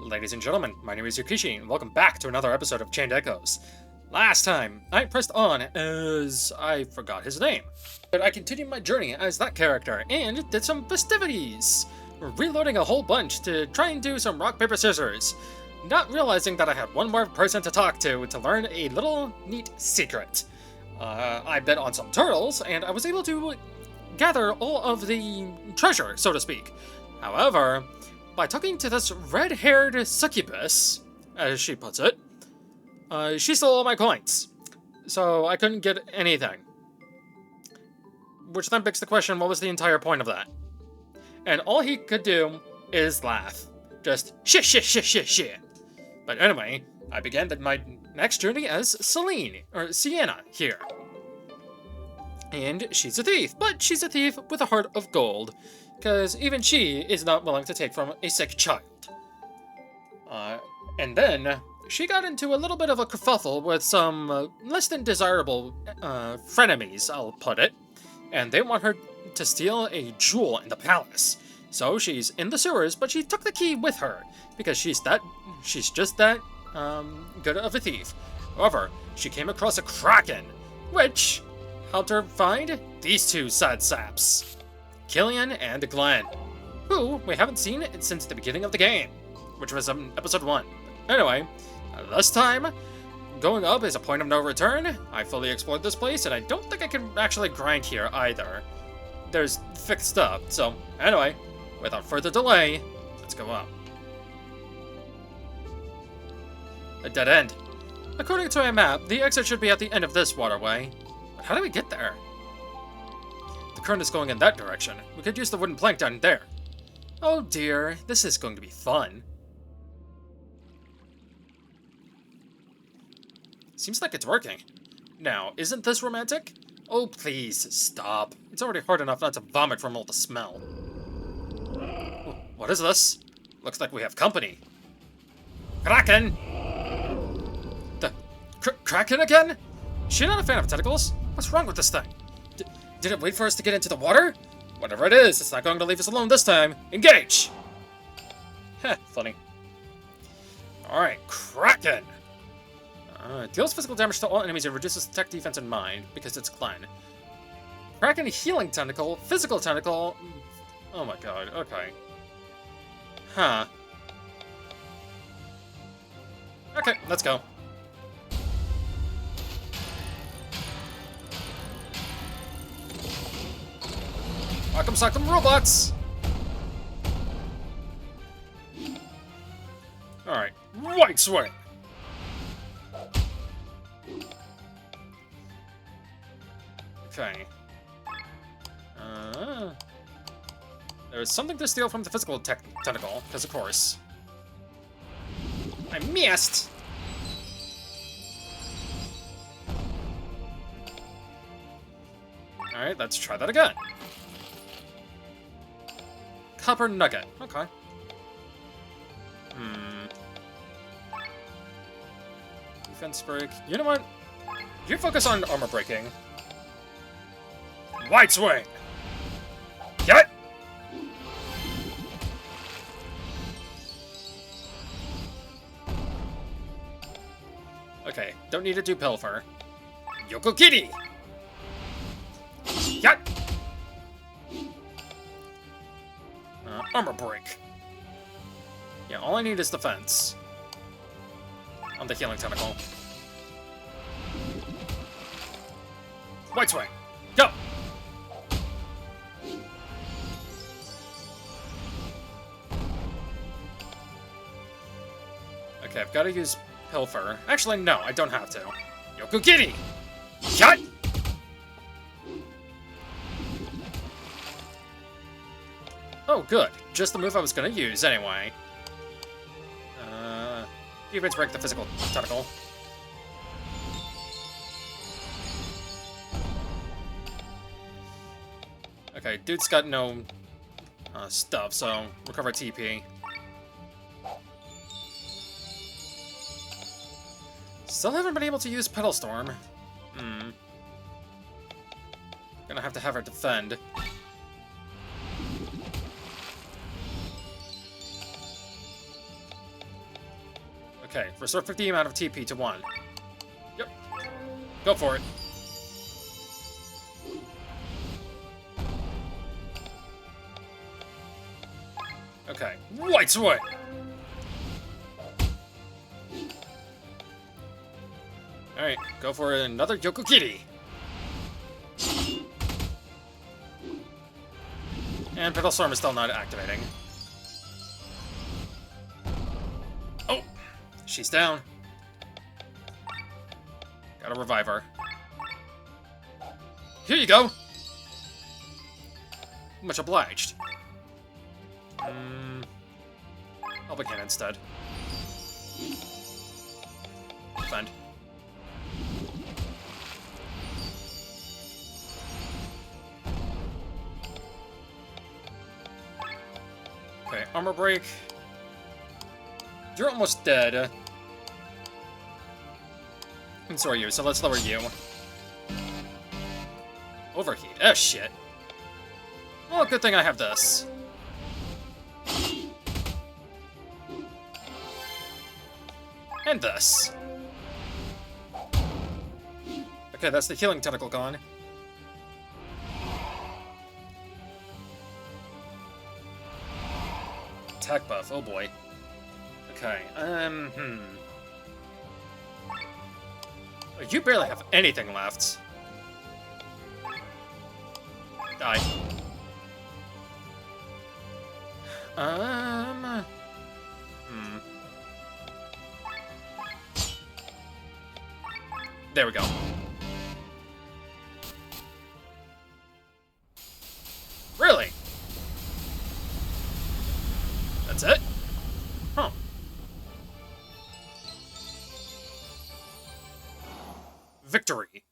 Ladies and gentlemen, my name is Yukishi, and welcome back to another episode of Chained Echoes. Last time, I pressed on as... I forgot his name. But I continued my journey as that character, and did some festivities! Reloading a whole bunch to try and do some rock, paper, scissors. Not realizing that I had one more person to talk to learn a little neat secret. I bet on some turtles, and I was able to gather all of the treasure, so to speak. However, by talking to this red-haired succubus, as she puts it, she stole all my coins. So I couldn't get anything. Which then begs the question, what was the entire point of that? And all he could do is laugh. Just shit, shit, shit, shit, shit. But anyway, I began my next journey as Sienna here. And she's a thief, but she's a thief with a heart of gold. Because even she is not willing to take from a sick child. And then, she got into a little bit of a kerfuffle with some less than desirable frenemies, I'll put it. And they want her to steal a jewel in the palace. So she's in the sewers, but she took the key with her. Because she's just that good of a thief. However, she came across a kraken, which helped her find these two sad saps. Killian and Glenn, who we haven't seen since the beginning of the game, which was episode 1. Anyway, this time, going up is a point of no return. I fully explored this place, and I don't think I can actually grind here either. There's fixed up, so anyway, without further delay, let's go up. A dead end. According to my map, the exit should be at the end of this waterway. But how do we get there? The current is going in that direction. We could use the wooden plank down there. Oh dear, this is going to be fun. Seems like it's working. Now, isn't this romantic? Oh please, stop. It's already hard enough not to vomit from all the smell. Ooh, what is this? Looks like we have company. Kraken! The Kraken again? Is she not a fan of tentacles? What's wrong with this thing? Did it wait for us to get into the water? Whatever it is, it's not going to leave us alone this time. Engage! Heh, funny. Alright, Kraken! Deals physical damage to all enemies and reduces attack, defense, and mind, because it's Glenn. Kraken healing tentacle, physical tentacle... Oh my god, okay. Huh. Okay, let's go. Rock'em sock'em robots! Alright, right swing! Okay. There's something to steal from the physical tentacle, because of course. I missed! Alright, let's try that again. Copper nugget. Okay. Defense break. You know what? You focus on armor breaking. Wide swing! Get it! Okay, don't need to do pilfer. Yoko Kitty! Get! Armor break. Yeah, all I need is defense. On the healing tentacle. White swing! Go! Okay, I've got to use pilfer. Actually, no, I don't have to. Yoko Kitty! Shut! Oh, good. Just the move I was gonna use, anyway. Defense break the physical tentacle. Okay, dude's got no stuff, so recover TP. Still haven't been able to use Petal Storm. Gonna have to have her defend. Okay, restore 50 amount of TP to 1. Yep. Go for it. Okay. White Sword! Alright, go for another Yokokiri. And Petal Storm is still not activating. Oh! She's down. Gotta revive her. Here you go! Much obliged. I'll begin instead. Defend. Okay, armor break. You're almost dead. And so are you, so let's lower you. Overheat. Oh, shit. Well, good thing I have this. And this. Okay, that's the healing tentacle gone. Attack buff, oh boy. Okay, You barely have anything left. Die. There we go. Really? That's it? Huh. Victory.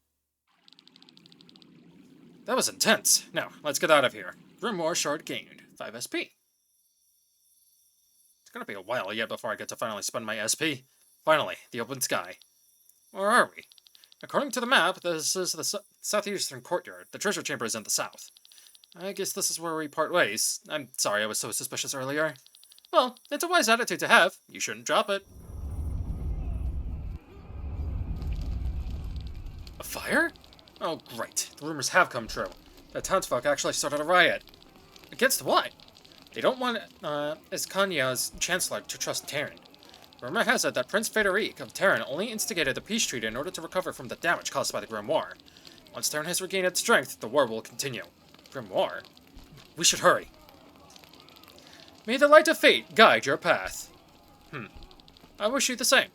That was intense. Now, let's get out of here. Grimoire Shard gained. 5 SP. It's gonna be a while yet before I get to finally spend my SP. Finally, the open sky. Where are we? According to the map, this is the southeastern courtyard. The treasure chamber is in the south. I guess this is where we part ways. I'm sorry I was so suspicious earlier. Well, it's a wise attitude to have. You shouldn't drop it. A fire? Oh, great. The rumors have come true. The townsfolk actually started a riot. Against what? They don't want Escanya's chancellor to trust Terran. Rumor has it that Prince Frederic of Terran only instigated the peace treaty in order to recover from the damage caused by the Grimoire. Once Terran has regained its strength, the war will continue. Grimoire? We should hurry. May the light of fate guide your path. I wish you the same.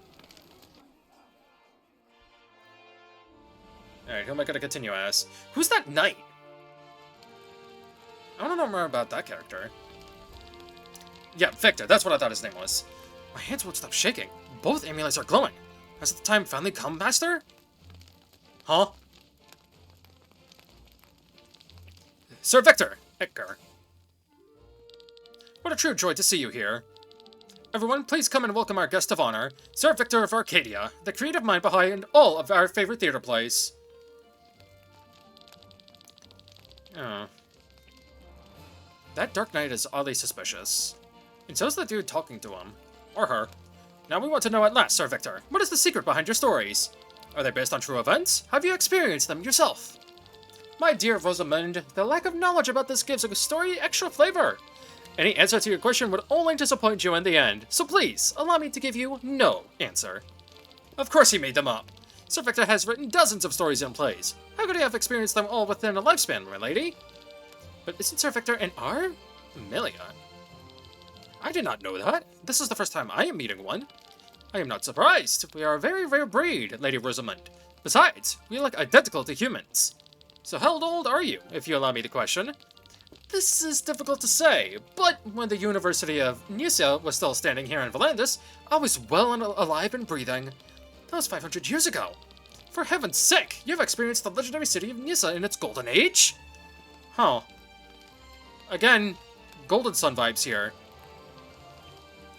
Alright, who am I gonna continue as? Who's that knight? I don't know more about that character. Yeah, Victor, that's what I thought his name was. My hands won't stop shaking. Both amulets are glowing. Has the time finally come, Master? Huh? Sir Victor! Edgar. What a true joy to see you here. Everyone, please come and welcome our guest of honor, Sir Victor of Arcadia, the creative mind behind all of our favorite theater plays. Oh. That Dark Knight is oddly suspicious. And so's the dude talking to him. Or her. Now we want to know at last, Sir Victor, what is the secret behind your stories? Are they based on true events? Have you experienced them yourself? My dear Rosamund, the lack of knowledge about this gives a story extra flavor. Any answer to your question would only disappoint you in the end, so please, allow me to give you no answer. Of course he made them up. Sir Victor has written dozens of stories and plays. How could he have experienced them all within a lifespan, my lady? But isn't Sir Victor an R? Amelia? I did not know that. This is the first time I am meeting one. I am not surprised. We are a very rare breed, Lady Rosamund. Besides, we look identical to humans. So how old are you, if you allow me the question? This is difficult to say, but when the University of Nyssa was still standing here in Volandis, I was well and alive and breathing. That was 500 years ago. For heaven's sake, you've experienced the legendary city of Nyssa in its golden age? Huh. Again, Golden Sun vibes here.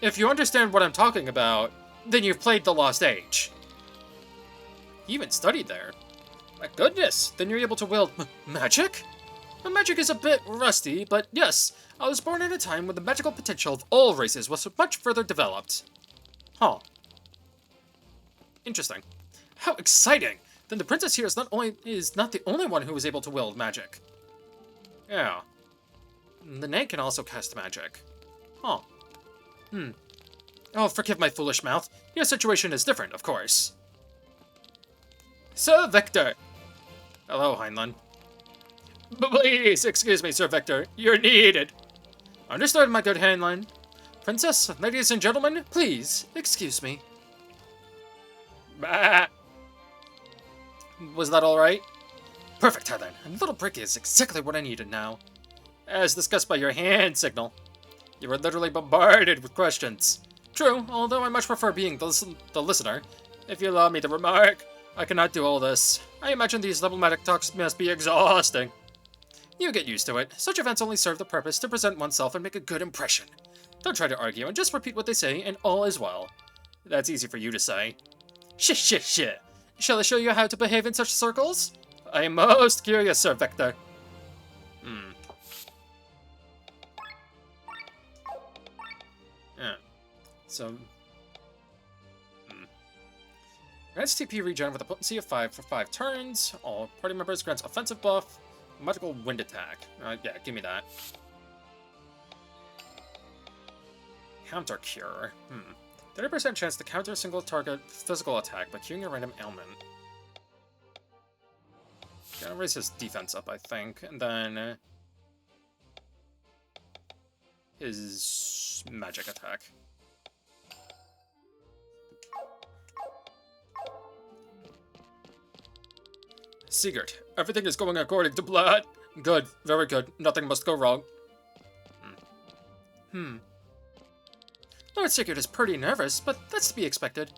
If you understand what I'm talking about, then you've played the Lost Age. You even studied there. My goodness, then you're able to wield magic? My magic is a bit rusty, but yes, I was born at a time when the magical potential of all races was much further developed. Huh. Interesting. How exciting! Then the princess here is not the only one who is able to wield magic. Yeah. The Nay can also cast magic. Huh. Oh, forgive my foolish mouth. Your situation is different, of course. Sir Victor! Hello, Heinlein. Please, excuse me, Sir Victor. You're needed. Understood, my good Heinlein. Princess, ladies and gentlemen, please, excuse me. Bah. Was that alright? Perfect, Heinlein. A little break is exactly what I needed now. As discussed by your hand signal. You were literally bombarded with questions. True, although I much prefer being the listener. If you allow me to remark, I cannot do all this. I imagine these diplomatic talks must be exhausting. You get used to it. Such events only serve the purpose to present oneself and make a good impression. Don't try to argue and just repeat what they say and all is well. That's easy for you to say. Shh. Shall I show you how to behave in such circles? I am most curious, Sir Victor. Yeah. So... Grants TP regen with a potency of 5 for 5 turns. All party members grants offensive buff. Magical wind attack. Yeah, give me that. Counter cure. 30% chance to counter a single target physical attack by curing a random ailment. Gonna raise his defense up, I think, and then his magic attack. Sigurd, everything is going according to plan. Good, very good. Nothing must go wrong. Lord Sigurd is pretty nervous, but that's to be expected.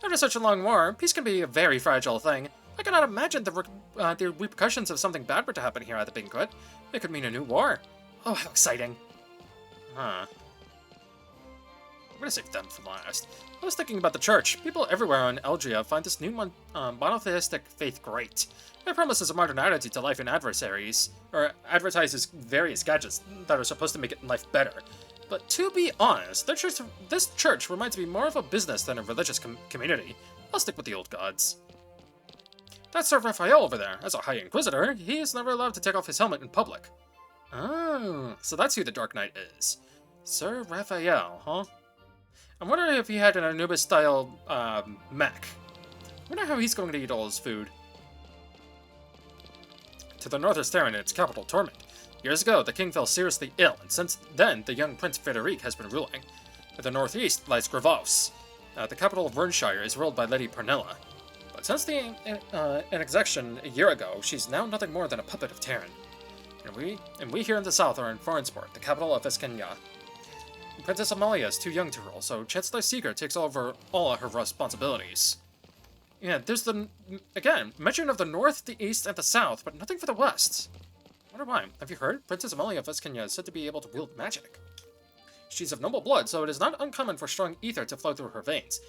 After such a long war, peace can be a very fragile thing. I cannot imagine the repercussions of something bad were to happen here at the banquet. It could mean a new war. Oh, how exciting. I'm gonna save them for last. I was thinking about the church. People everywhere in Elgria find this new monotheistic faith great. It promises a modern attitude to life and adversaries, or advertises various gadgets that are supposed to make life better. But to be honest, this church reminds me more of a business than a religious community. I'll stick with the old gods. That's Sir Raphael over there. As a High Inquisitor, he is never allowed to take off his helmet in public. Oh, so that's who the Dark Knight is. Sir Raphael, huh? I'm wondering if he had an Anubis-style, mech. I wonder how he's going to eat all his food. To the north is Theron and its capital, Torment. Years ago, the king fell seriously ill, and since then, the young Prince Frederic has been ruling. To the northeast lies Gravois. The capital of Vernshire is ruled by Lady Pernilla. But since the annexation a year ago, she's now nothing more than a puppet of Terran. And we here in the south are in Farnsport, the capital of Iskenya. Princess Amalia is too young to rule, so Chancellor Sigurd takes over all of her responsibilities. Yeah, there's again, mention of the north, the east, and the south, but nothing for the west. I wonder why. Have you heard? Princess Amalia of Iskenya is said to be able to wield magic. She's of noble blood, so it is not uncommon for strong ether to flow through her veins.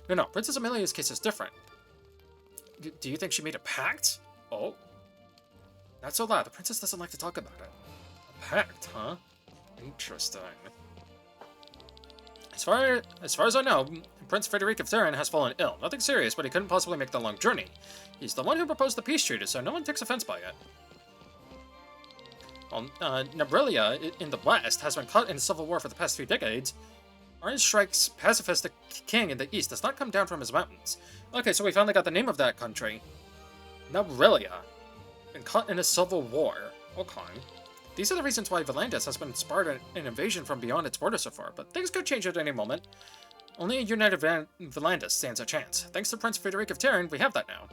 No, Princess Amalia's case is different. Do you think she made a pact? Oh. Not so loud. The princess doesn't like to talk about it. A pact, huh? Interesting. As far as I know, Prince Frederic of Theron has fallen ill. Nothing serious, but he couldn't possibly make the long journey. He's the one who proposed the peace treaty, so no one takes offense by it. While Nabrelia in the west has been caught in civil war for the past 3 decades, Orange Strike's pacifist king in the east does not come down from his mountains. Okay, so we finally got the name of that country. Nabrelia. Been caught in a civil war. Okay. These are the reasons why Valandis has been inspired an invasion from beyond its borders so far, but things could change at any moment. Only a united Valandis stands a chance. Thanks to Prince Frederic of Terran, we have that now.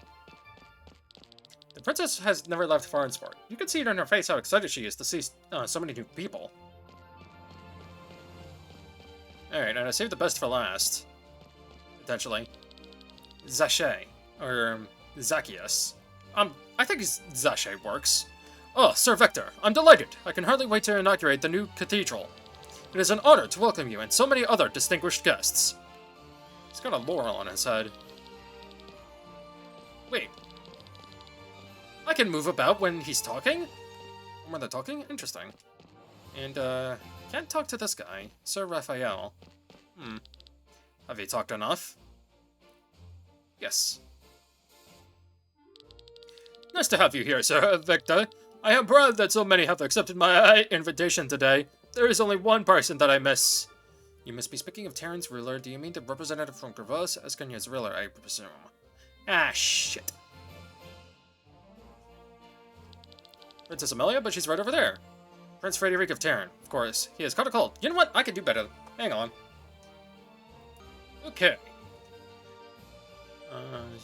The princess has never left Farnsport. You can see it on her face how excited she is to see so many new people. Alright, and I saved the best for last. Potentially. Zache. Or Zacchaeus. I think Zache works. Oh, Sir Victor, I'm delighted. I can hardly wait to inaugurate the new cathedral. It is an honor to welcome you and so many other distinguished guests. He's got a laurel on his head. Wait. I can move about when he's talking? When they're talking? Interesting. And, can't talk to this guy, Sir Raphael. Have you talked enough? Yes. Nice to have you here, Sir Victor. I am proud that so many have accepted my invitation today. There is only one person that I miss. You must be speaking of Terran's ruler. Do you mean the representative from Gravos? Escanya's ruler, I presume. Ah, shit. Princess Amelia, but she's right over there. Prince Frederick of Terran, of course. He has caught a cold. You know what? I can do better. Hang on. Okay.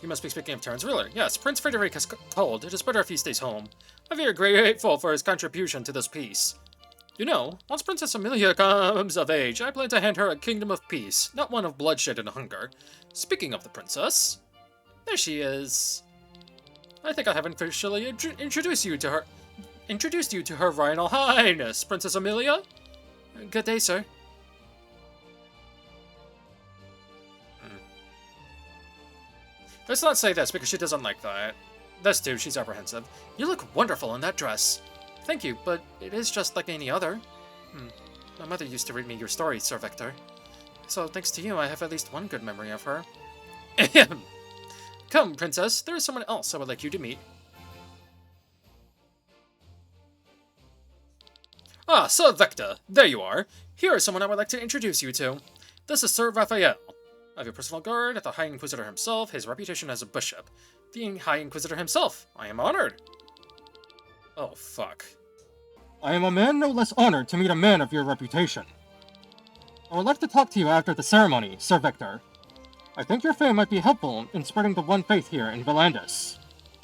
You must be speaking of Terran's ruler. Yes, Prince Frederick has told. It is better if he stays home. I'm very grateful for his contribution to this peace. You know, once Princess Amelia comes of age, I plan to hand her a kingdom of peace, not one of bloodshed and hunger. Speaking of the princess, there she is. I think I haven't officially introduced you to her Royal Highness, Princess Amelia. Good day, sir. Let's not say this, because she doesn't like that. This too, she's apprehensive. You look wonderful in that dress. Thank you, but it is just like any other. My mother used to read me your stories, Sir Victor. So, thanks to you, I have at least one good memory of her. Come, Princess, there is someone else I would like you to meet. Ah, Sir Victor, there you are. Here is someone I would like to introduce you to. This is Sir Raphael. Of your personal guard, the High Inquisitor himself, his reputation as a bishop. The High Inquisitor himself, I am honored. Oh, fuck. I am a man no less honored to meet a man of your reputation. I would like to talk to you after the ceremony, Sir Victor. I think your fame might be helpful in spreading the one faith here in Valandis.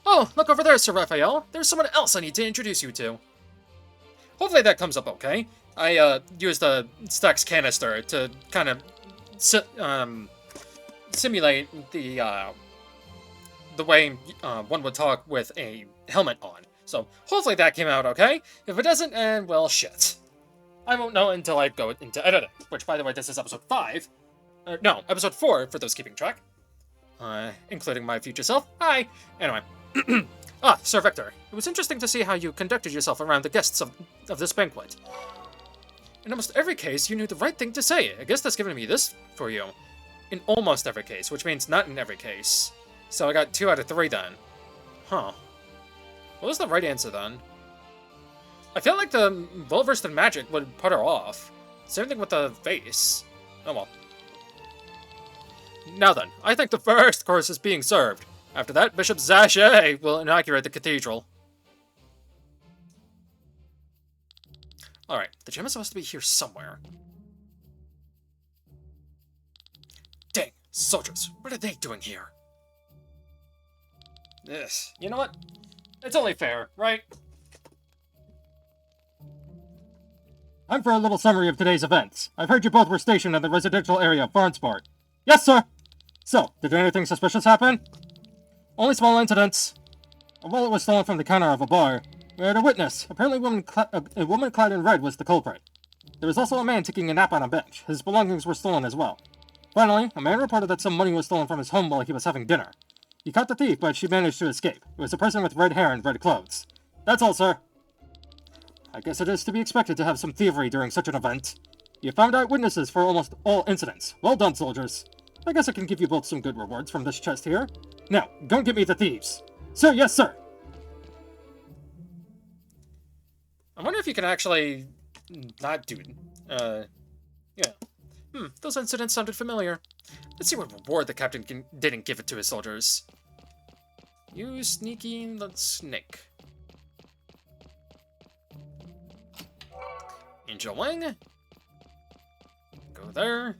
Oh, look over there, Sir Raphael. There's someone else I need to introduce you to. Hopefully that comes up okay. I, used a Stax canister to kind of, simulate the way one would talk with a helmet on. So hopefully that came out okay. If it doesn't, well, shit. I won't know until I go into editing. Which, by the way, this is episode 5. No, episode 4 for those keeping track. Including my future self. Hi! Anyway. Sir Victor. It was interesting to see how you conducted yourself around the guests of this banquet. In almost every case, you knew the right thing to say. I guess that's giving me this for you. In almost every case, which means not in every case. So I got 2 out of 3 then. Huh. What was the right answer then? I feel like the well-versed in magic would put her off. Same thing with the face. Oh well. Now then, I think the first course is being served. After that, Bishop Zachet will inaugurate the cathedral. Alright, the gem is supposed to be here somewhere. Dang, soldiers, what are they doing here? Yes, you know what? It's only fair, right? Time for a little summary of today's events. I've heard you both were stationed in the residential area of Farnsport. Yes, sir! So, did anything suspicious happen? Only small incidents. A wallet was stolen from the counter of a bar. We had a witness. Apparently a woman clad in red was the culprit. There was also a man taking a nap on a bench. His belongings were stolen as well. Finally, a man reported that some money was stolen from his home while he was having dinner. He caught the thief, but she managed to escape. It was a person with red hair and red clothes. That's all, sir. I guess it is to be expected to have some thievery during such an event. You found eyewitnesses for almost all incidents. Well done, soldiers. I guess I can give you both some good rewards from this chest here. Now, don't get me the thieves. Sir, yes, sir. I wonder if you can actually not do yeah. Those incidents sounded familiar. Let's see what reward the captain didn't give it to his soldiers. You sneaky little snake. Angel Wing. Go there.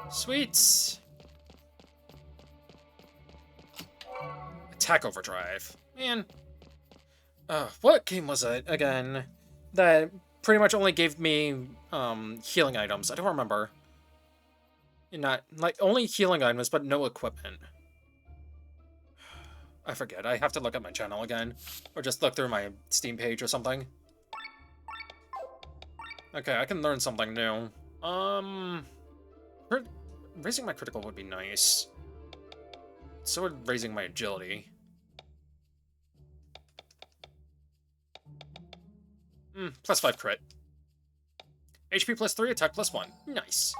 Sweets. Attack Overdrive. Man. What game was it, again, that pretty much only gave me, healing items? I don't remember. Not, like, only healing items, but no equipment. I forget. I have to look at my channel again. Or just look through my Steam page or something. Okay, I can learn something new. Raising my critical would be nice. So would raising my agility. Plus 5 crit. HP plus 3, attack plus 1. Nice.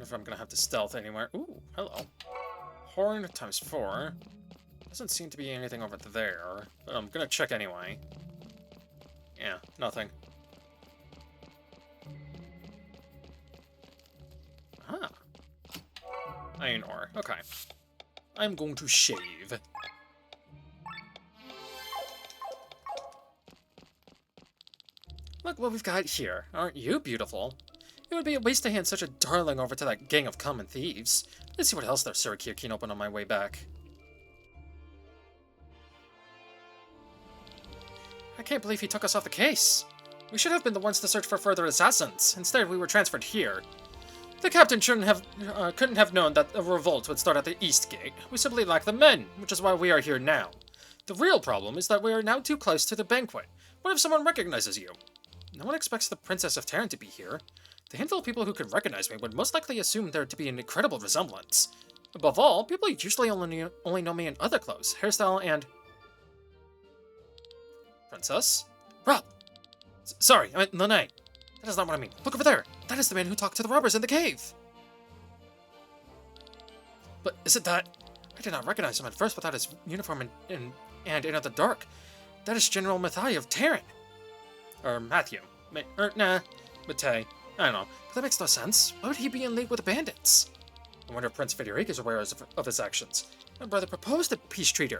if I'm gonna have to stealth anywhere. Ooh, hello. Horn times 4. Doesn't seem to be anything over there, but I'm gonna check anyway. Yeah, nothing. Ah. Iron ore. Okay. I'm going to shave. Look what we've got here. Aren't you beautiful? It would be a waste to hand such a darling over to that gang of common thieves. Let's see what else their Surikir can open on my way back. I can't believe he took us off the case. We should have been the ones to search for further assassins. Instead, we were transferred here. The captain couldn't have known that a revolt would start at the East Gate. We simply lack the men, which is why we are here now. The real problem is that we are now too close to the banquet. What if someone recognizes you? No one expects the Princess of Terran to be here. The handful of people who could recognize me would most likely assume there to be an incredible resemblance. Above all, people usually only know me in other clothes, hairstyle, and... Princess? Rob! Sorry, I meant Lene. That is not what I mean. Look over there! That is the man who talked to the robbers in the cave! But is it that? I did not recognize him at first without his uniform and in the dark. That is General Mathai of Terran. Or Matthew. Matei. I don't know. But that makes no sense. Why would he be in league with the bandits? I wonder if Prince Frederic is aware of his actions. My brother proposed a peace treaty.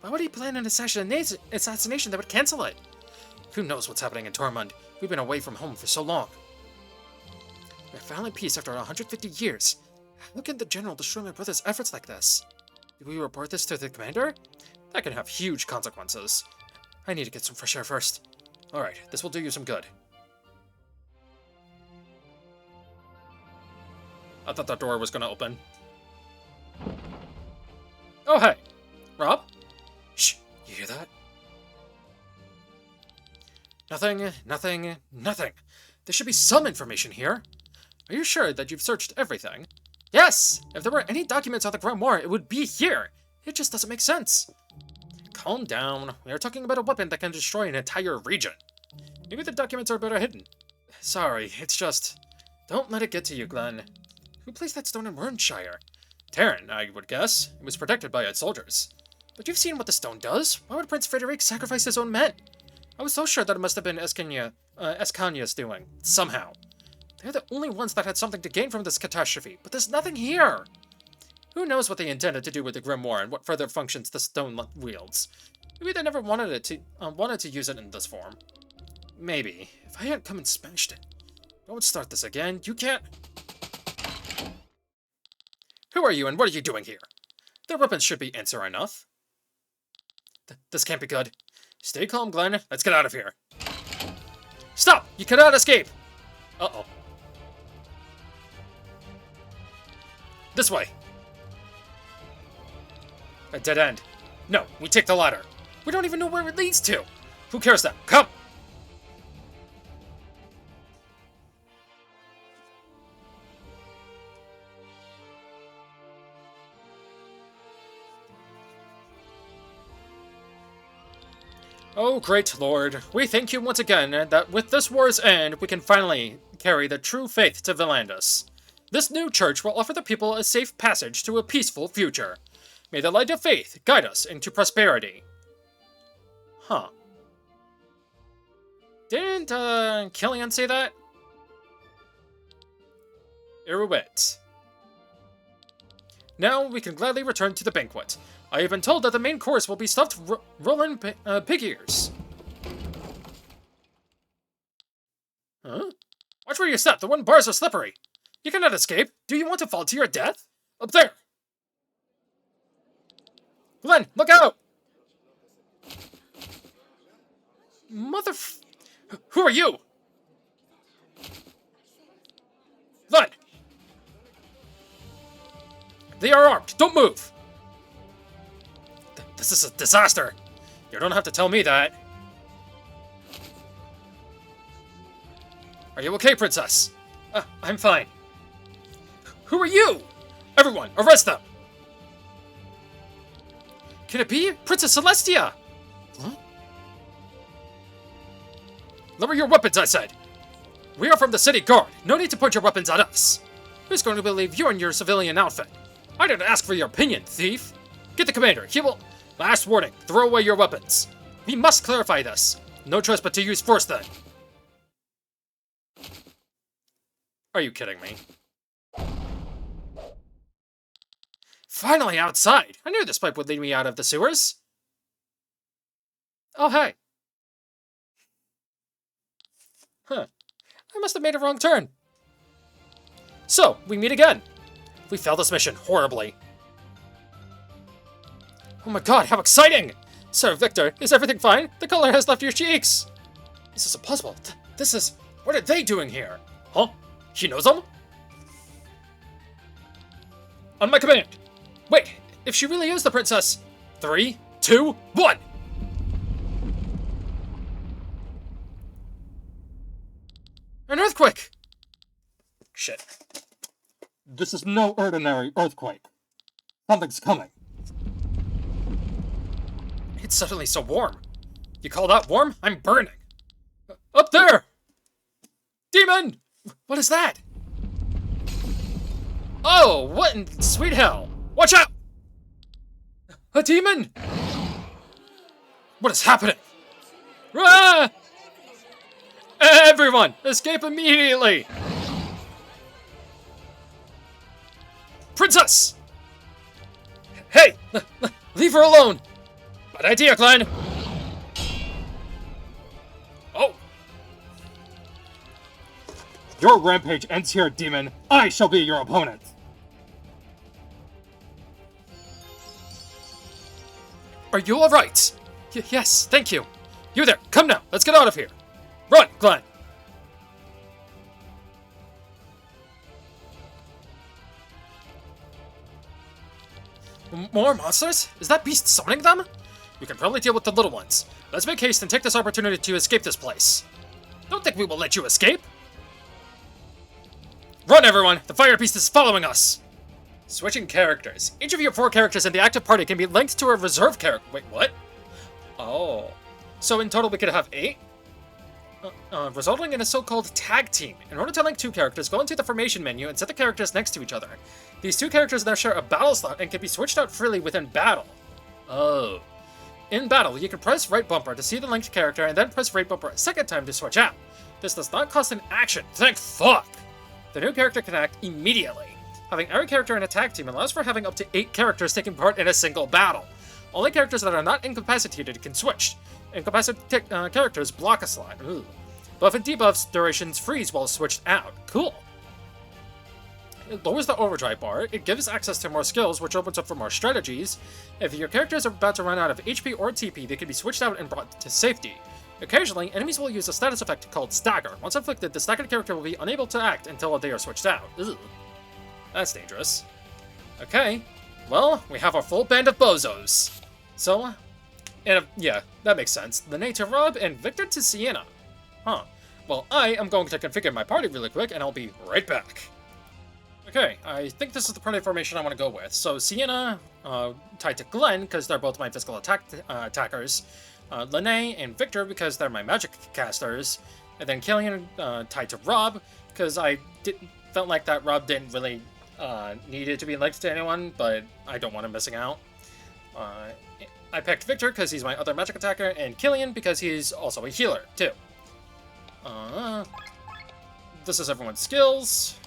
Why would he plan an assassination that would cancel it? Who knows what's happening in Tormund? We've been away from home for so long. We're finally peace after 150 years. How can the general destroy my brother's efforts like this? Did we report this to the commander? That can have huge consequences. I need to get some fresh air first. Alright, this will do you some good. I thought that door was gonna open. Oh, hey! Rob? Shh! You hear that? Nothing. There should be some information here. Are you sure that you've searched everything? Yes! If there were any documents on the Grimoire, it would be here! It just doesn't make sense. Calm down. We are talking about a weapon that can destroy an entire region. Maybe the documents are better hidden. Sorry, it's just... Don't let it get to you, Glenn. Who placed that stone in Wernshire? Terran, I would guess. It was protected by its soldiers. But you've seen what the stone does. Why would Prince Frederic sacrifice his own men? I was so sure that it must have been Escanya's doing. Somehow. They're the only ones that had something to gain from this catastrophe, but there's nothing here! Who knows what they intended to do with the Grimoire and what further functions the stone wields? Maybe they never wanted to use it in this form. Maybe. If I hadn't come and smashed it. Don't start this again. You can't... Who are you and what are you doing here? Their weapons should be answer enough. This can't be good. Stay calm, Glenn. Let's get out of here. Stop! You cannot escape! Uh-oh. This way. A dead end. No, we take the ladder. We don't even know where it leads to. Who cares now? Come! Oh, great Lord, we thank you once again that with this war's end, we can finally carry the true faith to Villandus. This new church will offer the people a safe passage to a peaceful future. May the light of faith guide us into prosperity. Huh. Didn't, Killian say that? Eruit. Now we can gladly return to the banquet. I have been told that the main course will be stuffed rolling pig ears. Huh? Watch where you step. The wooden bars are slippery. You cannot escape. Do you want to fall to your death? Up there! Glenn, look out! Who are you? Glenn! They are armed. Don't move! This is a disaster. You don't have to tell me that. Are you okay, Princess? I'm fine. Who are you? Everyone, arrest them! Can it be? Princess Celestia! Huh? Lower your weapons, I said! We are from the city guard. No need to point your weapons at us. Who's going to believe you in your civilian outfit? I didn't ask for your opinion, thief! Get the commander, he will... Last warning, throw away your weapons. We must clarify this. No choice but to use force then. Are you kidding me? Finally outside! I knew this pipe would lead me out of the sewers. Oh, hey. Huh. I must have made a wrong turn. So, we meet again. We failed this mission horribly. Oh my god, how exciting! Sir Victor, is everything fine? The color has left your cheeks! This is impossible. This is... What are they doing here? Huh? She knows them? On my command! Wait, if she really is the princess... 3, 2, 1! An earthquake! Shit. This is no ordinary earthquake. Something's coming. It's suddenly so warm. You call that warm? I'm burning. Up there! Demon! What is that? Oh, what in sweet hell? Watch out! A demon? What is happening? Ah! Everyone, escape immediately! Princess! Hey! Leave her alone! Bad idea, Glenn! Oh! Your rampage ends here, demon. I shall be your opponent. Are you alright? Yes, thank you. You there, come now, let's get out of here. Run, Glenn! More monsters? Is that beast summoning them? We can probably deal with the little ones. Let's make haste and take this opportunity to escape this place. Don't think we will let you escape. Run, everyone! The fire beast is following us! Switching characters. Each of your 4 characters in the active party can be linked to a reserve character. Wait, what? Oh. So in total we could have 8? Resulting in a so-called tag team. In order to link 2 characters, go into the formation menu and set the characters next to each other. These 2 characters now share a battle slot and can be switched out freely within battle. Oh. In battle, you can press right bumper to see the linked character and then press right bumper a second time to switch out. This does not cost an action, thank fuck! The new character can act immediately. Having every character in a tag team allows for having up to 8 characters taking part in a single battle. Only characters that are not incapacitated can switch. Incapacitated characters block a slot. Ooh. Buff and debuffs durations freeze while switched out. Cool. It lowers the overdrive bar, it gives access to more skills, which opens up for more strategies. If your characters are about to run out of HP or TP, they can be switched out and brought to safety. Occasionally, enemies will use a status effect called Stagger. Once inflicted, the staggered character will be unable to act until they are switched out. Ugh. That's dangerous. Okay, well, we have our full band of bozos. So, yeah, that makes sense. Lene to Rob and Victor to Sienna. Huh. Well, I am going to configure my party really quick, and I'll be right back. Okay, I think this is the party formation I want to go with. So Sienna, tied to Glenn, because they're both my physical attackers. Lene and Victor, because they're my magic casters. And then Killian, tied to Rob, because I felt like that Rob didn't really need to be linked to anyone, but I don't want him missing out. I picked Victor because he's my other magic attacker, and Killian because he's also a healer, too. This is everyone's skills.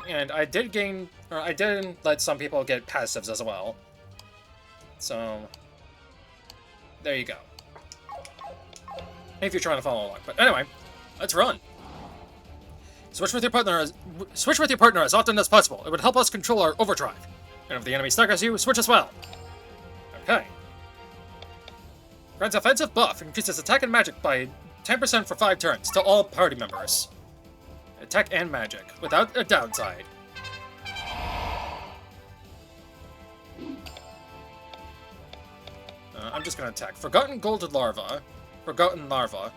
And I did let some people get passives as well. So, there you go. If you're trying to follow along. But anyway, let's run. Switch with your partner as often as possible. It would help us control our overdrive. And if the enemy staggers you, switch as well. Okay. Grants offensive buff, increases attack and magic by 10% for 5 turns to all party members. Attack and magic, without a downside. I'm just gonna attack. Forgotten Gold Larva. Forgotten Larva.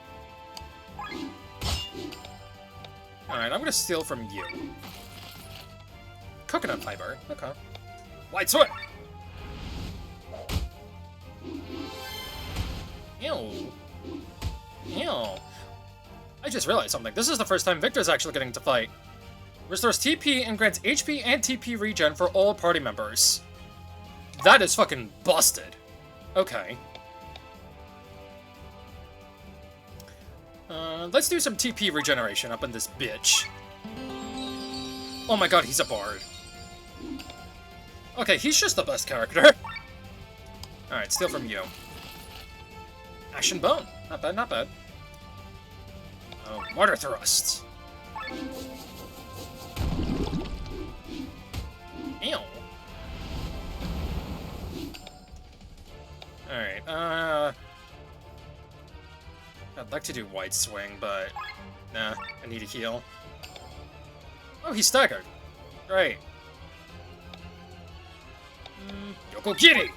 Alright, I'm gonna steal from you. Coconut fiber. Okay. White sword! Ew. Ew. I just realized something. This is the first time Victor's actually getting to fight. Restores TP and grants HP and TP regen for all party members. That is fucking busted. Okay. Let's do some TP regeneration up in this bitch. Oh my god, he's a bard. Okay, he's just the best character. Alright, steal from you. Ashen Bone. Not bad, not bad. Water Thrust. Ew. Alright, I'd like to do Wide Swing, but... Nah, I need a heal. Oh, he's staggered. Great. Yokogiri!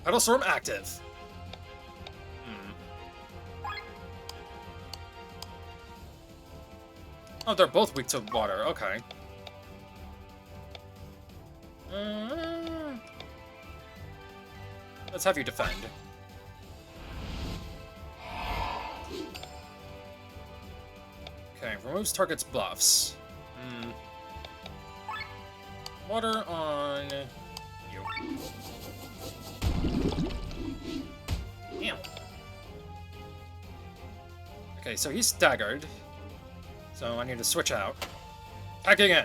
Pedal Storm active. Oh, they're both weak to water. Okay. Let's have you defend. Okay, removes target's buffs. Water on you. Damn. Okay, so he's staggered. So I need to switch out. Attacking in.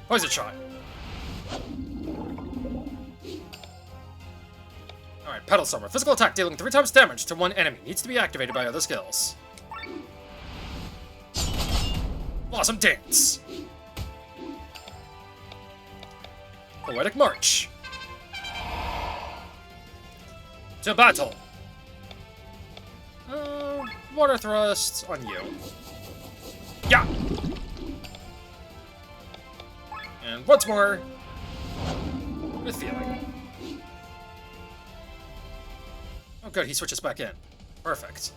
Poison shot. Alright, Pedal Summer. Physical attack dealing 3 times damage to one enemy. Needs to be activated by other skills. Blossom Dance. Poetic March. To battle. Water Thrust on you. Yeah! And once more, with feeling. Oh good, he switches back in. Perfect.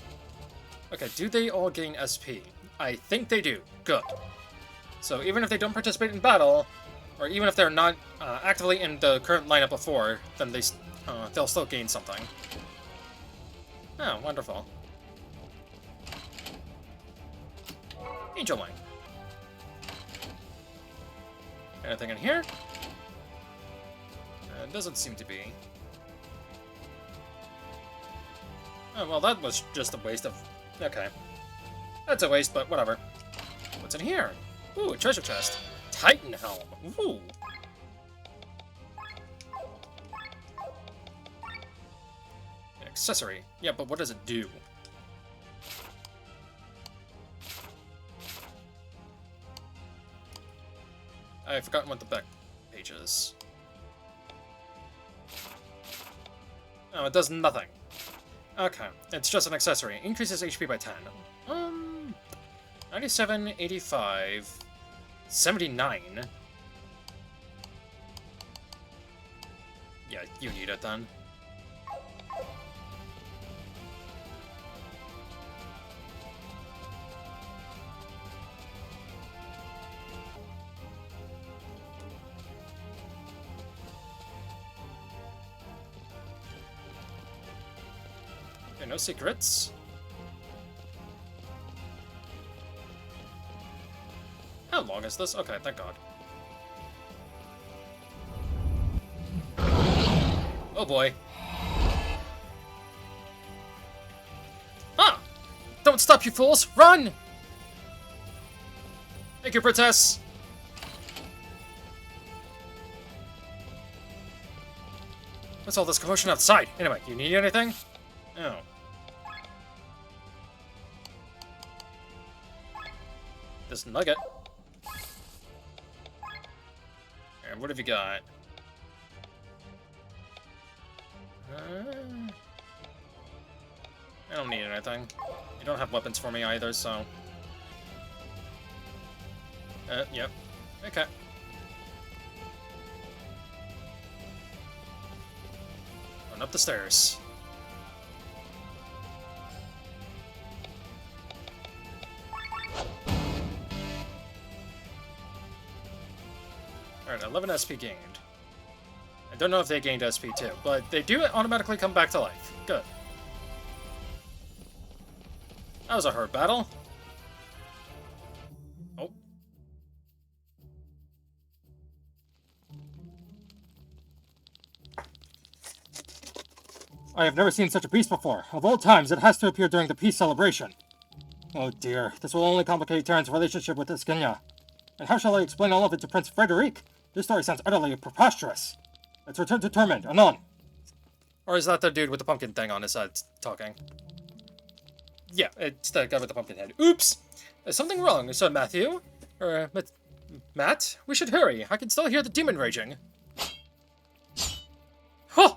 Okay, do they all gain SP? I think they do. Good. So even if they don't participate in battle, or even if they're not actively in the current lineup before, then they'll still gain something. Oh, wonderful. Angel Line. Anything in here? It doesn't seem to be. Oh, well, that was just a waste of... Okay. That's a waste, but whatever. What's in here? Ooh, a treasure chest. Titan Helm. Ooh. An accessory. Yeah, but what does it do? I've forgotten what the back page is. Oh, it does nothing. Okay, it's just an accessory. Increases HP by 10. 97, 85, 79. Yeah, you need it then. Okay, no secrets. How long is this? Okay, thank God. Oh boy. Ah! Don't stop, you fools! Run! Thank you, Princess! What's all this commotion outside? Anyway, you need anything? Oh. This nugget. And what have you got? I don't need anything. You don't have weapons for me either, so... yep. Okay. Run up the stairs. Alright, 11 SP gained. don't know if they gained SP too, but they do automatically come back to life. Good. That was a hard battle. Oh. I have never seen such a beast before. Of all times, it has to appear during the peace celebration. Oh dear, this will only complicate Terran's relationship with Iskenya. And how shall I explain all of it to Prince Frederic? This story sounds utterly preposterous. Let's return to Torment, anon. Or is that the dude with the pumpkin thing on his head talking? Yeah, it's the guy with the pumpkin head. Oops! Is something wrong, Sir Matthew? Or, Matt? We should hurry. I can still hear the demon raging. Huh!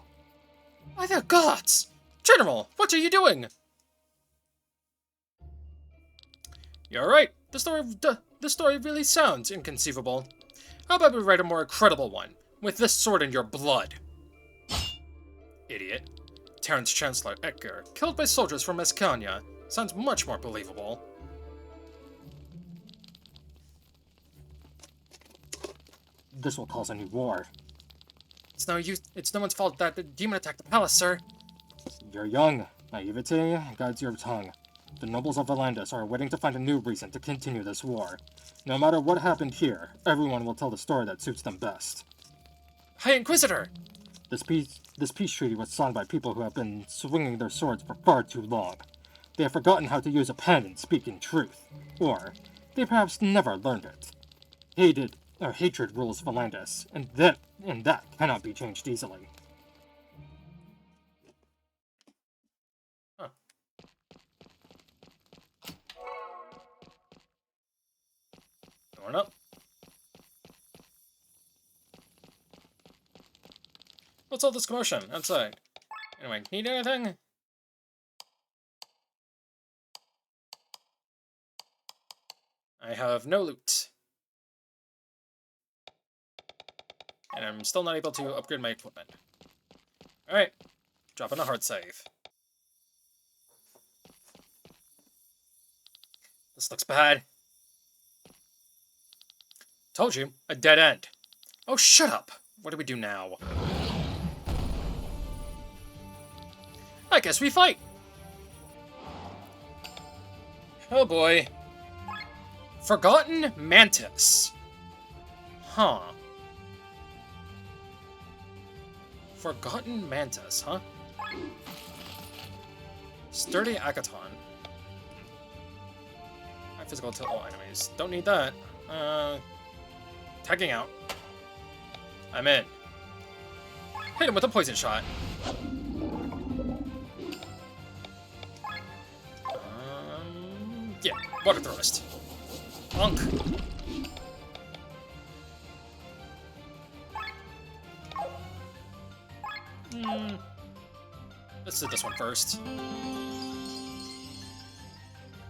By the gods! General, what are you doing? You're right. The story really sounds inconceivable. How about we write a more credible one, with this sword in your blood? Idiot. Terran's Chancellor Edgar, killed by soldiers from Escania. Sounds much more believable. This will cause a new war. It's no one's fault that the demon attacked the palace, sir. You're young. Naivety guides your tongue. The nobles of Valandis are waiting to find a new reason to continue this war. No matter what happened here, everyone will tell the story that suits them best. High Inquisitor! This peace treaty was signed by people who have been swinging their swords for far too long. They have forgotten how to use a pen and speak in truth. Or, they perhaps never learned it. Hatred rules Valandis, and that cannot be changed easily. Huh. Going up. What's all this commotion outside? Anyway, need anything? I have no loot. And I'm still not able to upgrade my equipment. Alright, dropping a hard save. This looks bad. Told you, a dead end. Oh, shut up! What do we do now? I guess we fight! Oh boy. Forgotten Mantis. Huh. Forgotten Mantis, huh? Sturdy Akaton. High physical to all enemies. Don't need that. Tagging out. I'm in. Hit him with a poison shot. Yeah, water thrust. Bonk. Let's do this one first.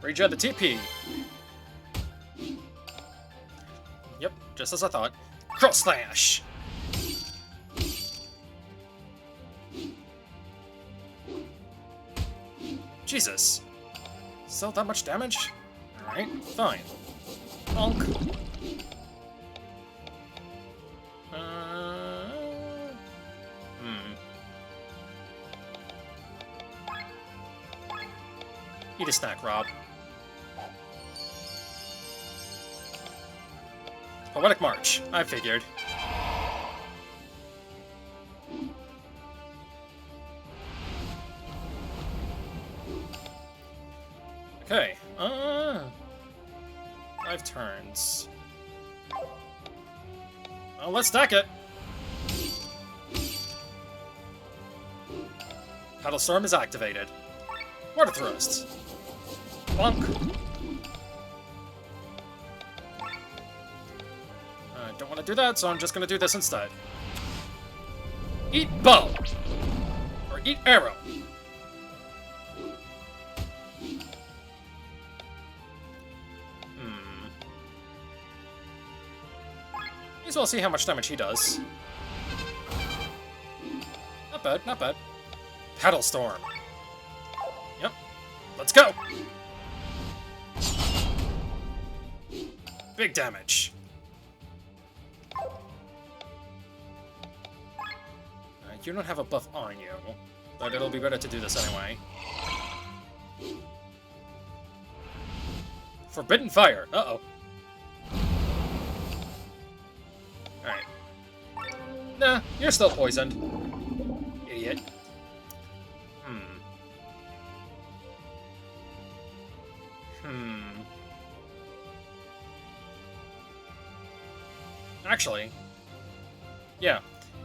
Regen the TP. Yep, just as I thought. Cross slash. Jesus. Still that much damage? Alright, fine. Bonk. Eat a snack, Rob. Poetic March. I figured. Okay. 5 turns. Well, let's stack it. Paddle Storm is activated. Water Thrust. Bonk. I don't want to do that, so I'm just going to do this instead. Eat bow. Or eat arrow. May as well see how much damage he does. Not bad, not bad. Paddle Storm. Yep. Let's go! Big damage. you don't have a buff on you, but it'll be better to do this anyway. Forbidden Fire! Uh-oh. Alright. Nah, you're still poisoned. Idiot. Actually, yeah.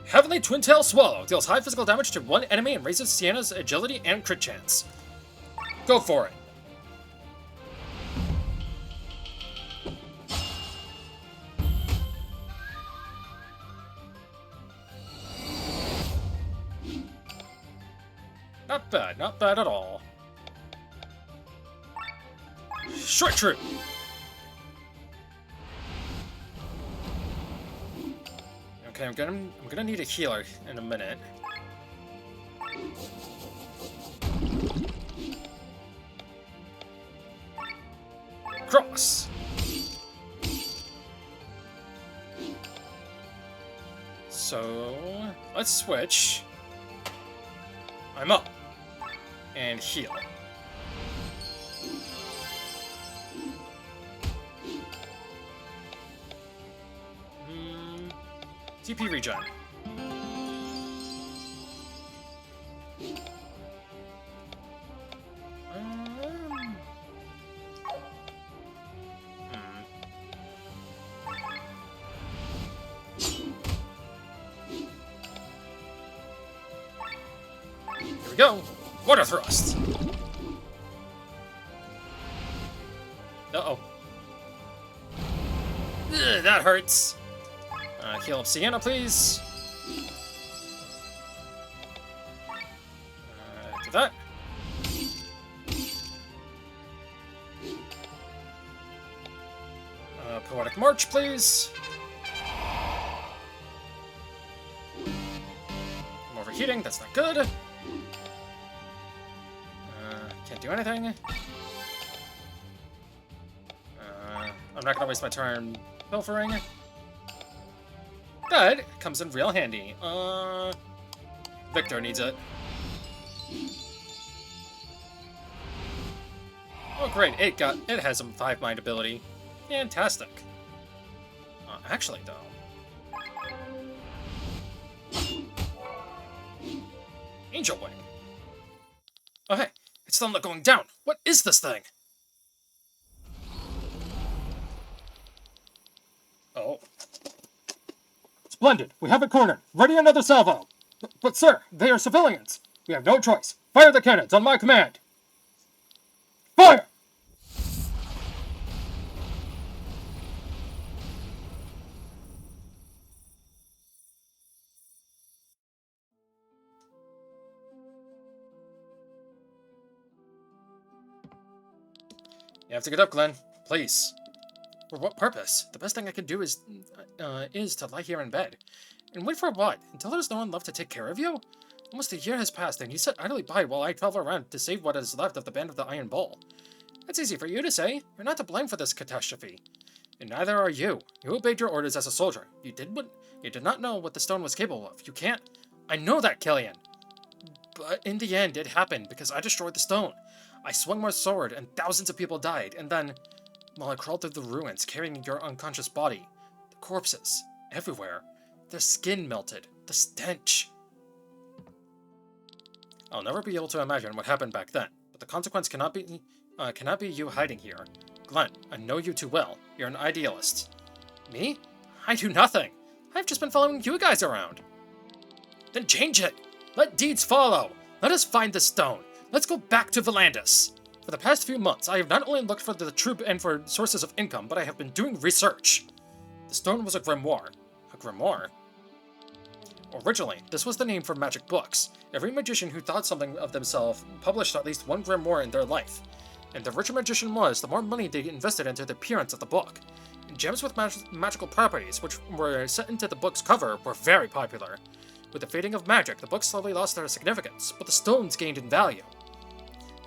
Heavenly Twin Tail Swallow deals high physical damage to one enemy and raises Sienna's agility and crit chance. Go for it. Not bad at all. Short Troop! Okay, I'm gonna need a healer in a minute. Cross! So, let's switch. I'm up. And heal. TP regen. Here we go. Water thrust. Uh-oh. Ugh, that hurts. Heal up Sienna, please. Do that. Poetic March, please. I'm overheating, that's not good. Can't do anything. I'm not gonna waste my turn pilfering. But it comes in real handy. Victor needs it. Oh great, it has some 5-mind ability. Fantastic. Actually though. Angel Wing. Oh hey, it's still not going down. What is this thing? Oh. Splendid. We have it cornered. Ready another salvo. But sir, they are civilians. We have no choice. Fire the cannons on my command. Fire! You have to get up, Glenn. Please. For what purpose? The best thing I can do is to lie here in bed. And wait for what? Until there's no one left to take care of you? Almost a year has passed, and you sit idly by while I travel around to save what is left of the Band of the Iron Bull. That's easy for you to say. You're not to blame for this catastrophe. And neither are you. You obeyed your orders as a soldier. You did not know what the stone was capable of. You can't... I know that, Killian. But in the end, it happened because I destroyed the stone. I swung my sword, and thousands of people died, and then... While I crawled through the ruins, carrying your unconscious body, the corpses, everywhere, their skin melted, the stench. I'll never be able to imagine what happened back then, but the consequence cannot be you hiding here. Glenn, I know you too well. You're an idealist. Me? I do nothing. I've just been following you guys around. Then change it. Let deeds follow. Let us find the stone. Let's go back to Volandis. For the past few months, I have not only looked for the troop and for sources of income, but I have been doing research. The stone was a grimoire. A grimoire? Originally, this was the name for magic books. Every magician who thought something of themselves published at least one grimoire in their life. And the richer a magician was, the more money they invested into the appearance of the book. And gems with magical properties, which were set into the book's cover, were very popular. With the fading of magic, the books slowly lost their significance, but the stones gained in value.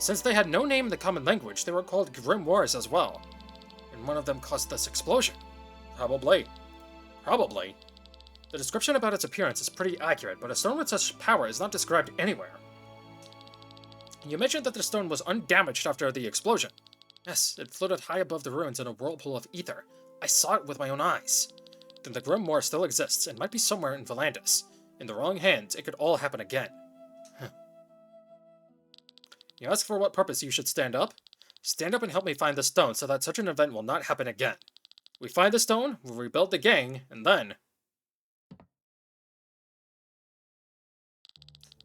Since they had no name in the common language, they were called grimoires as well. And one of them caused this explosion. Probably. The description about its appearance is pretty accurate, but a stone with such power is not described anywhere. You mentioned that the stone was undamaged after the explosion. Yes, it floated high above the ruins in a whirlpool of ether. I saw it with my own eyes. Then the Grim Moor still exists and might be somewhere in Volandis. In the wrong hands, it could all happen again. You ask for what purpose you should stand up? Stand up and help me find the stone so that such an event will not happen again. We find the stone, we'll rebuild the gang, and then...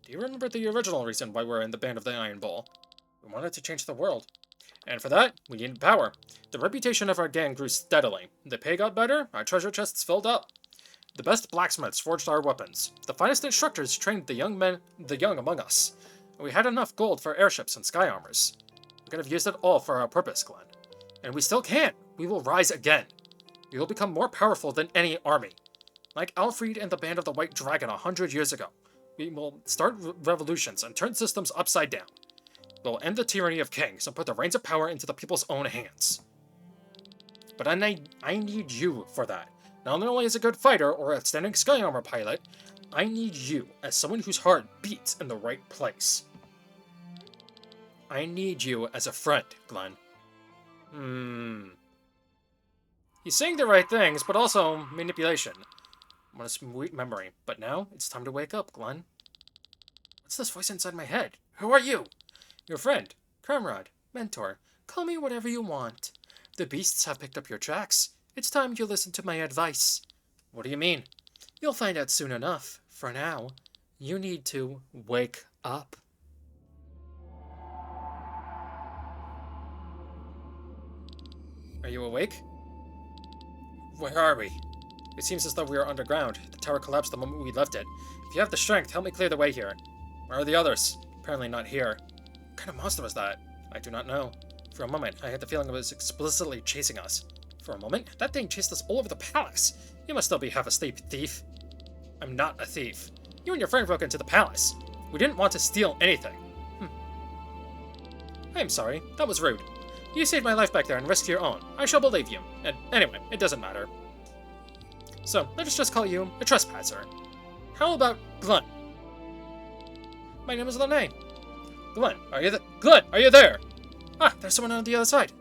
Do you remember the original reason why we're in the Band of the Iron Bull? We wanted to change the world. And for that, we needed power. The reputation of our gang grew steadily. The pay got better, our treasure chests filled up. The best blacksmiths forged our weapons. The finest instructors trained the young among us. We had enough gold for airships and sky armors. We could have used it all for our purpose, Glenn. And we still can. We will rise again. We will become more powerful than any army. Like Alfred and the Band of the White Dragon 100 years ago. We will start revolutions and turn systems upside down. We'll end the tyranny of kings and put the reins of power into the people's own hands. But I need you for that. Not only as a good fighter or a standing sky armor pilot, I need you as someone whose heart beats in the right place. I need you as a friend, Glenn. He's saying the right things, but also manipulation. What a sweet memory. But now, it's time to wake up, Glenn. What's this voice inside my head? Who are you? Your friend, comrade, mentor. Call me whatever you want. The beasts have picked up your tracks. It's time you listen to my advice. What do you mean? You'll find out soon enough. For now, you need to wake up. Are you awake? Where are we? It seems as though we are underground. The tower collapsed the moment we left it. If you have the strength, help me clear the way here. Where are the others? Apparently not here. What kind of monster was that? I do not know. For a moment, I had the feeling it was explicitly chasing us. For a moment, that thing chased us all over the palace. You must still be half asleep, thief. I'm not a thief. You and your friend broke into the palace. We didn't want to steal anything. I am sorry. That was rude. You saved my life back there and risked your own. I shall believe you. And anyway, it doesn't matter. So, let us just call you a trespasser. How about Glenn? My name is Lene. Glenn, are you Glenn, are you there? Ah, there's someone on the other side.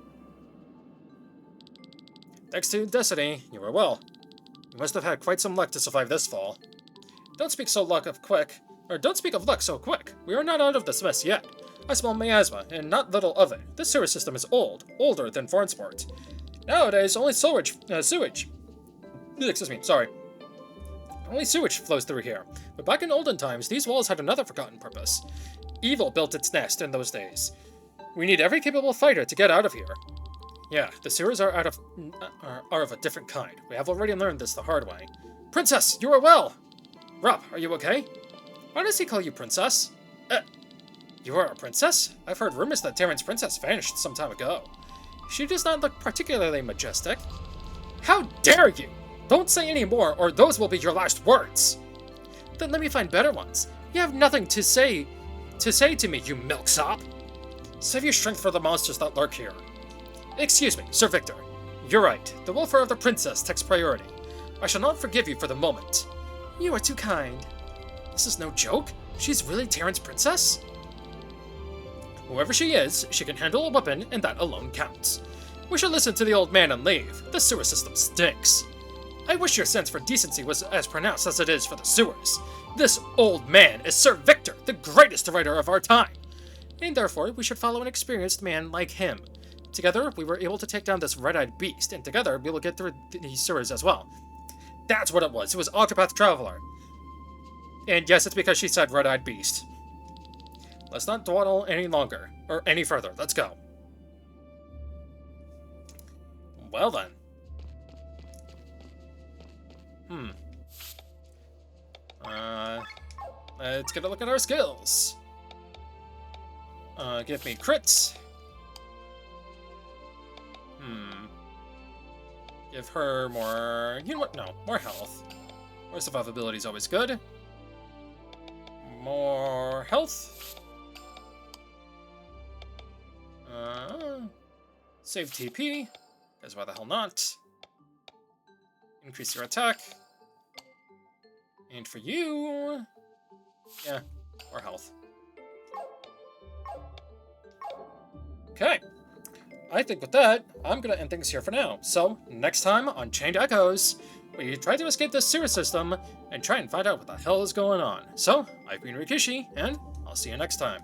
Thanks to Destiny, you were well. You must have had quite some luck to survive this fall. Don't speak of luck so quick. We are not out of this mess yet. I smell miasma, and not little of it. This sewer system is old, older than Farnsport. Nowadays, only sewage. Only sewage flows through here. But back in olden times, these walls had another forgotten purpose. Evil built its nest in those days. We need every capable fighter to get out of here. Yeah, the sewers are of a different kind. We have already learned this the hard way. Princess, you are well! Rob, are you okay? Why does he call you princess? You are a princess? I've heard rumors that Terran's princess vanished some time ago. She does not look particularly majestic. How dare you! Don't say any more, or those will be your last words! Then let me find better ones. You have nothing to say to me, you milksop! Save your strength for the monsters that lurk here. Excuse me, Sir Victor. You're right. The welfare of the princess takes priority. I shall not forgive you for the moment. You are too kind. This is no joke? She's really Terran's princess? Whoever she is, she can handle a weapon, and that alone counts. We should listen to the old man and leave. The sewer system stinks. I wish your sense for decency was as pronounced as it is for the sewers. This old man is Sir Victor, the greatest writer of our time. And therefore, we should follow an experienced man like him. Together, we were able to take down this red-eyed beast, and together, we will get through these sewers as well. That's what it was. It was Octopath Traveler. And yes, it's because she said red-eyed beast. Let's not dawdle any longer, or any further. Let's go. Well then. Let's get a look at our skills. Give me crits. Give her more... You know what? No. More health. More survivability is always good. More health. Save TP. Because why the hell not? Increase your attack. And for you... yeah, or health. Okay. I think with that, I'm gonna end things here for now. So, next time on Chained Echoes, we try to escape this sewer system and try and find out what the hell is going on. So, I've been Rikishi, and I'll see you next time.